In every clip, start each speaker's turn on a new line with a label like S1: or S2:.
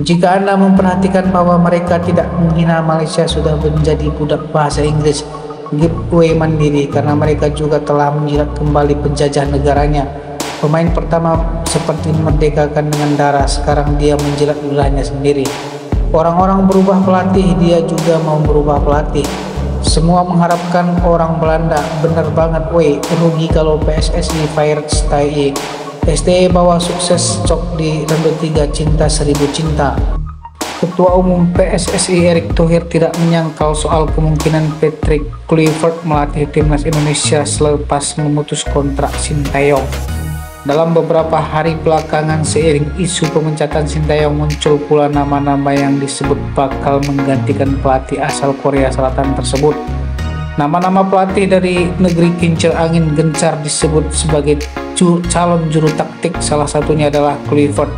S1: Jika Anda memperhatikan bahwa mereka tidak menghina Malaysia sudah menjadi budak bahasa Inggris, giveaway mandiri karena mereka juga telah menjilat kembali penjajah negaranya. Pemain pertama seperti memerdekakan dengan darah, sekarang dia menjilat ludahnya sendiri. Orang-orang berubah pelatih, dia juga mau berubah pelatih. Semua mengharapkan orang Belanda, bener banget weh, rugi kalau PSSI fired STY. STY bawa sukses cok di ronde 3 cinta 1000 cinta. Ketua Umum PSSI Erick Thohir tidak menyangkal soal kemungkinan Patrick Kluivert melatih timnas Indonesia selepas memutus kontrak Sintayong. Dalam beberapa hari belakangan seiring isu pemecatan Sintayong, muncul pula nama-nama yang disebut bakal menggantikan pelatih asal Korea Selatan tersebut. Nama-nama pelatih dari negeri kincir angin gencar disebut sebagai calon juru taktik, salah satunya adalah Kluivert.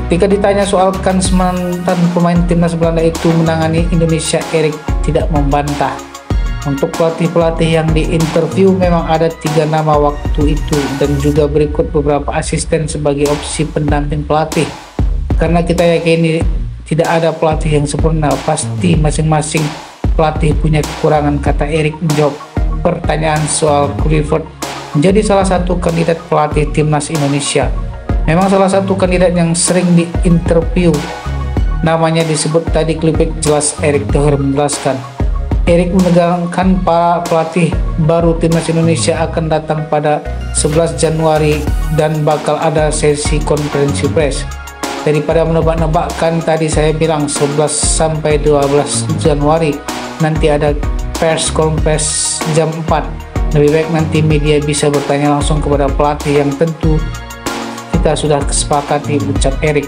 S1: Ketika ditanya soal kans mantan pemain timnas Belanda itu menangani Indonesia, Erick tidak membantah. Untuk pelatih-pelatih yang diinterview memang ada 3 nama waktu itu dan juga berikut beberapa asisten sebagai opsi pendamping pelatih. Karena kita yakini tidak ada pelatih yang sempurna, pasti masing-masing pelatih punya kekurangan, kata Erick menjawab pertanyaan soal Kluivert menjadi salah satu kandidat pelatih timnas Indonesia. Memang salah satu kandidat yang sering diinterview namanya disebut tadi Kluivert, jelas Erick Thohir menjelaskan. Erick menegaskan para pelatih baru timnas Indonesia akan datang pada 11 Januari dan bakal ada sesi konferensi pers. Daripada menebak-nebakkan, tadi saya bilang 11 sampai 12 Januari nanti ada pers konferensi jam 4. Lebih baik nanti media bisa bertanya langsung kepada pelatih yang tentu kita sudah kesepakati, ucap Erick.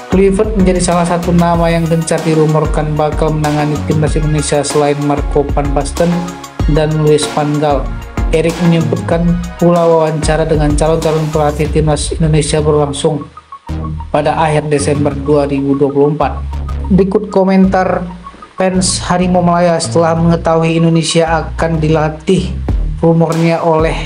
S1: Kluivert menjadi salah satu nama yang gencar dirumorkan bakal menangani timnas Indonesia selain Marco van Basten dan Louis van Gaal. Erick menyebutkan pula wawancara dengan calon-calon pelatih timnas Indonesia berlangsung pada akhir Desember 2024. Berikut komentar fans Harimau Malaya setelah mengetahui Indonesia akan dilatih rumornya oleh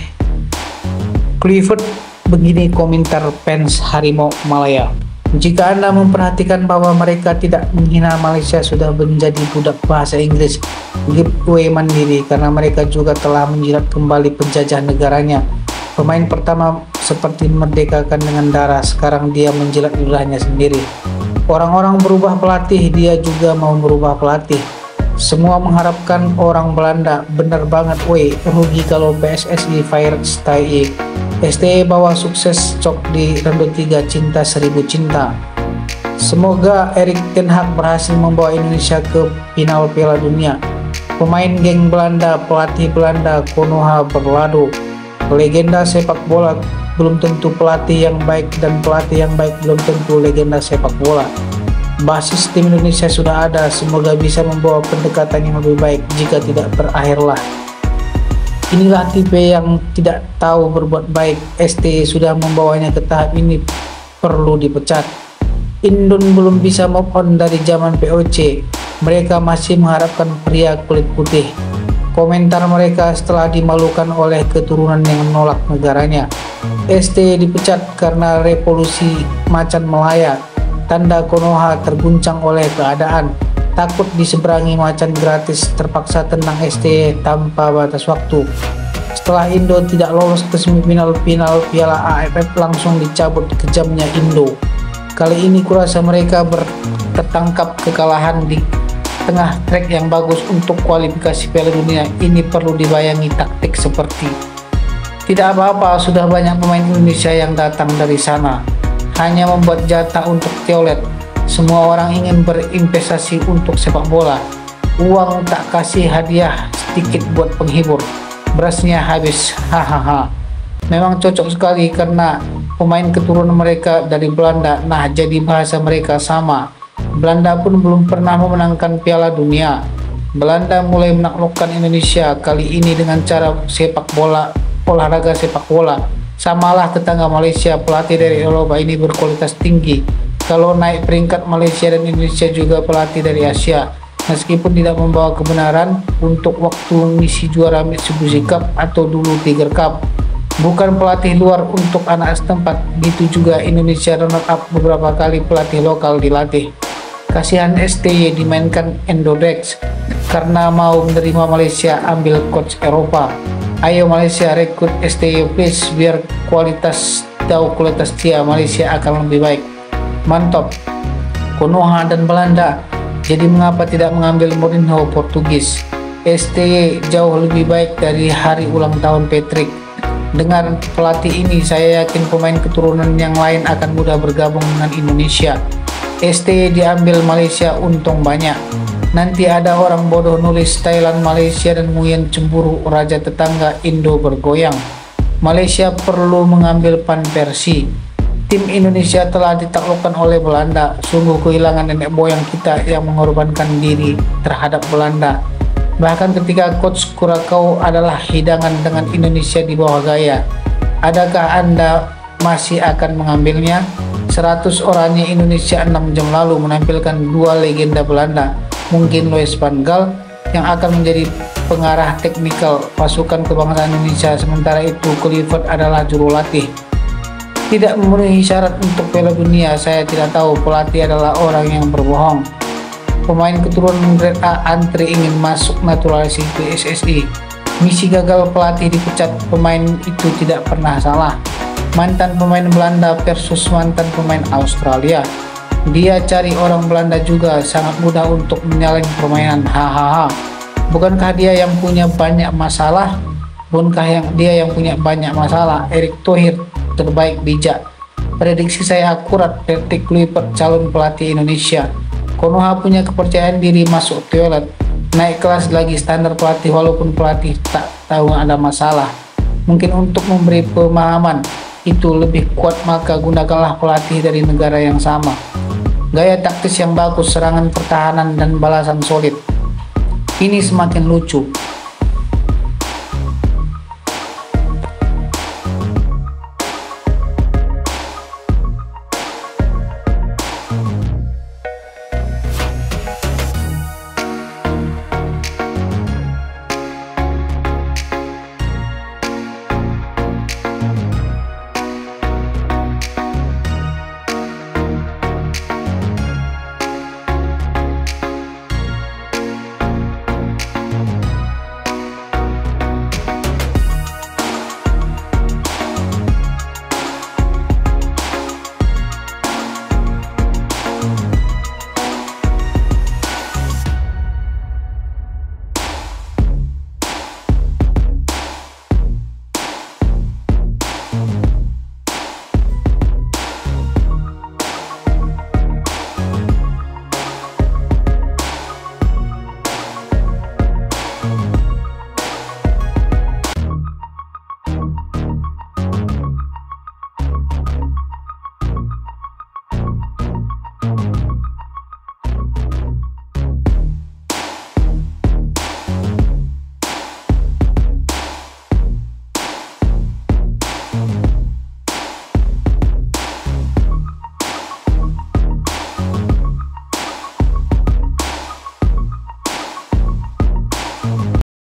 S1: Kluivert. Begini komentar fans Harimau Malaya. Jika Anda memperhatikan bahwa mereka tidak menghina Malaysia sudah menjadi budak bahasa Inggris, giveaway mandiri karena mereka juga telah menjilat kembali penjajah negaranya. Pemain pertama seperti memerdekakan dengan darah, sekarang dia menjilat ludahnya sendiri. Orang-orang berubah pelatih, dia juga mau berubah pelatih. Semua mengharapkan orang Belanda, bener banget weh, rugi kalau PSSI fired STY. STY bawa sukses cok di ronde 3 cinta 1000 cinta. Semoga Erik ten Hag berhasil membawa Indonesia ke final Piala Dunia. Pemain geng Belanda, pelatih Belanda Konoha Berlado. Legenda sepak bola belum tentu pelatih yang baik, dan pelatih yang baik belum tentu legenda sepak bola. Basis tim Indonesia sudah ada, semoga bisa membawa pendekatan yang lebih baik jika tidak berakhirlah. Inilah tipe yang tidak tahu berbuat baik. ST sudah membawanya ke tahap ini, perlu dipecat. Indon belum bisa move on dari zaman POC. Mereka masih mengharapkan pria kulit putih. Komentar mereka setelah dimalukan oleh keturunan yang menolak negaranya. ST dipecat karena revolusi macan Melaya. Tanda Konoha terguncang oleh keadaan. Takut diseberangi macan gratis, terpaksa tenang ST tanpa batas waktu. Setelah Indo tidak lolos ke semifinal final Piala AFF, langsung dicabut kejamnya Indo. Kali ini kurasa mereka tertangkap kekalahan di tengah trek yang bagus untuk kualifikasi Piala Dunia. Ini perlu dibayangi taktik seperti tidak apa-apa, sudah banyak pemain Indonesia yang datang dari sana, hanya membuat jatah untuk Tiolet. Semua orang ingin berinvestasi untuk sepak bola. Uang tak kasih hadiah sedikit buat penghibur. Berasnya habis, hahaha. Memang cocok sekali karena pemain keturunan mereka dari Belanda. Nah, jadi bahasa mereka sama. Belanda pun belum pernah memenangkan Piala Dunia. Belanda mulai menaklukkan Indonesia kali ini dengan cara sepak bola, olahraga sepak bola. Samalah tetangga Malaysia, pelatih dari Eropa ini berkualitas tinggi. Kalau naik peringkat Malaysia dan Indonesia juga pelatih dari Asia. Meskipun tidak membawa kebenaran untuk waktu misi juara Mitsubishi Cup atau dulu Tiger Cup. bukan pelatih luar untuk anak setempat. Gitu juga Indonesia runner up beberapa kali pelatih lokal dilatih. Kasihan STY dimainkan Endodex karena mau menerima Malaysia ambil coach Eropa. Ayo Malaysia rekrut STY please, biar kualitas dia Malaysia akan lebih baik. Mantap. Konoha dan Belanda. Jadi mengapa tidak mengambil Mourinho Portugis? STY jauh lebih baik dari hari ulang tahun Patrick. Dengan pelatih ini saya yakin pemain keturunan yang lain akan mudah bergabung dengan Indonesia. STY diambil Malaysia untung banyak. Nanti ada orang bodoh nulis Thailand Malaysia dan Nguyen cemburu raja tetangga Indo bergoyang. Malaysia perlu mengambil Van Persie. Tim Indonesia telah ditaklukkan oleh Belanda. Sungguh kehilangan nenek moyang kita yang mengorbankan diri terhadap Belanda. Bahkan ketika coach Kurakau adalah hidangan dengan Indonesia di bawah gaya. Adakah Anda masih akan mengambilnya? 100 orangnya Indonesia 6 jam lalu menampilkan dua legenda Belanda. Mungkin Louis van Gaal yang akan menjadi pengarah teknikal pasukan kebangsaan Indonesia, sementara itu Clifford adalah juru latih. Tidak memenuhi syarat untuk Piala Dunia. Saya tidak tahu, pelatih adalah orang yang berbohong. Pemain keturunan Grade A antri ingin masuk naturalisasi PSSI. Misi gagal, pelatih dipecat, pemain itu tidak pernah salah. Mantan pemain Belanda versus mantan pemain Australia. Dia cari orang Belanda juga, sangat mudah untuk menyalahin permainan. Hahaha. Bukankah dia yang punya banyak masalah? Dia yang punya banyak masalah? Erick Thohir terbaik, bijak. Prediksi saya akurat. Patrick Kluivert calon pelatih Indonesia. Konoha punya kepercayaan diri, masuk toilet, naik kelas lagi standar pelatih walaupun pelatih tak tahu ada masalah. Mungkin untuk memberi pemahaman itu lebih kuat maka gunakanlah pelatih dari negara yang sama. Gaya taktis yang bagus, serangan, pertahanan, dan balasan solid. Ini semakin lucu.